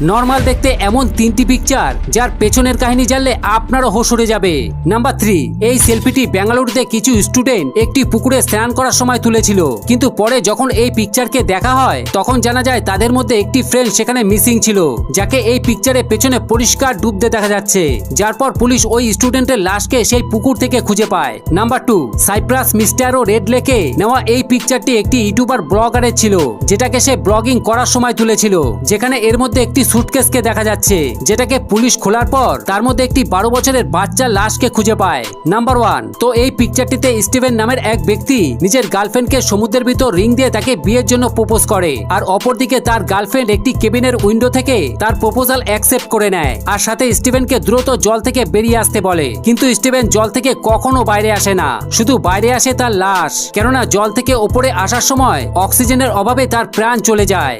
Normal দেখতে এমন তিনটি পিকচার যার পেছনের কাহিনী জানলে আপনারও হোশ উড়ে যাবে। নাম্বার 3, এই সেলফিটি বেঙ্গালুরুতে কিছু স্টুডেন্ট একটি পুকুরে স্নান করার সময় তুলেছিল, কিন্তু পরে যখন এই পিকচারকে দেখা হয় তখন জানা যায় তাদের মধ্যে একটি ফ্রেন্ড সেখানে মিসিং ছিল, যাকে এই পিকচারের পেছনে পরিষ্কার ডুবতে দেখা যাচ্ছে। যার পর পুলিশ ওই স্টুডেন্টের লাশকে সেই পুকুর থেকে খুঁজে পায়। নাম্বার 2, সাইপ্রাস মিস্টারো রেড লেকে নেওয়া এই পিকচারটি একটি ইউটিউবার ব্লগারের ছিল, যেটাকে সে ব্লগিং করার সময় তুলেছিল, যেখানে এর মধ্যে একটি সুটকেসকে দেখা যাচ্ছে, যেটাকে পুলিশ খোলার পর তার মধ্যে একটি 12 বছরের বাচ্চার লাশকে খুঁজে পায়। নাম্বার 1, তো এই পিকচারটিতে স্টিভেন নামের এক ব্যক্তি নিজের গার্লফ্রেন্ডকে সমুদ্রের ভিতর রিং দিয়ে তাকে বিয়ের জন্য প্রপোজ করে, আর অপরদিকে তার গার্লফ্রেন্ড একটি কেবিনের উইন্ডো থেকে তার প্রপোজাল অ্যাকসেপ্ট করে নেয়, আর সাথে স্টিভেনকে দ্রুত জল থেকে বেরিয়ে আসতে বলে। কিন্তু স্টিভেন জল থেকে কখনো বাইরে আসে না, শুধু বাইরে আসে তার লাশ, কেননা জল থেকে ওপরে আসার সময় অক্সিজেনের অভাবে তার প্রাণ চলে যায়।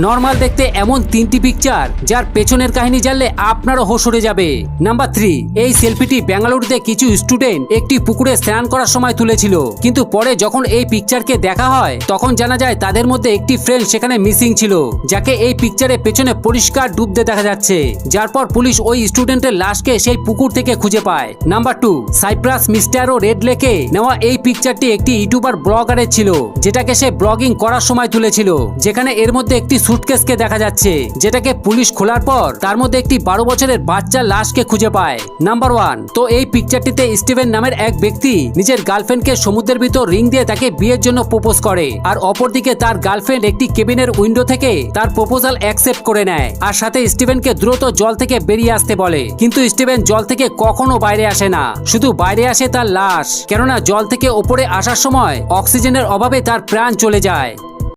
নর্মাল দেখতে এমন তিনটি পিকচার যার পেছনের কাহিনী জানলে আপনারও হোশ উড়ে যাবে। নাম্বার 3, এই সেলফিটি বেঙ্গালুরুতে কিছু স্টুডেন্ট একটি পুকুরে স্নান করার সময় তুলেছিল, কিন্তু পরে যখন এই পিকচারকে দেখা হয় তখন জানা যায় তাদের মধ্যে একটি ফ্রেন্ড সেখানে মিসিং ছিল, যাকে এই পিকচারের পেছনে পরিষ্কার ডুবতে দেখা যাচ্ছে। যার পর পুলিশ ওই স্টুডেন্টের লাশকে সেই পুকুর থেকে খুঁজে পায়। নাম্বার 2, সাইপ্রাস মিস্টারো রেড লেকে নেওয়া এই পিকচারটি একটি ইউটিউবার ব্লগারের ছিল, যেটাকে সে ব্লগিং করার সময় তুলেছিল, যেখানে এর মধ্যে একটি সুটকেসকে দেখা যাচ্ছে, যেটাকে পুলিশ খোলার পর তার মধ্যে একটি 12 বছরের বাচ্চার লাশকে খুঁজে পায়। নাম্বার 1, তো এই পিকচারটিতে স্টিভেন নামের এক ব্যক্তি নিজের গার্লফ্রেন্ডকে সমুদ্রের ভিতর রিং দিয়ে তাকে বিয়ের জন্য প্রপোজ করে, আর অপরদিকে তার গার্লফ্রেন্ড একটি কেবিনের উইন্ডো থেকে তার প্রপোজাল অ্যাকসেপ্ট করে নেয়, আর সাথে স্টিভেনকে দ্রুত জল থেকে বেরিয়ে আসতে বলে। কিন্তু স্টিভেন জল থেকে কখনো বাইরে আসে না, শুধু বাইরে আসে তার লাশ, কেননা জল থেকে ওপরে আসার সময় অক্সিজেনের অভাবে তার প্রাণ চলে যায়।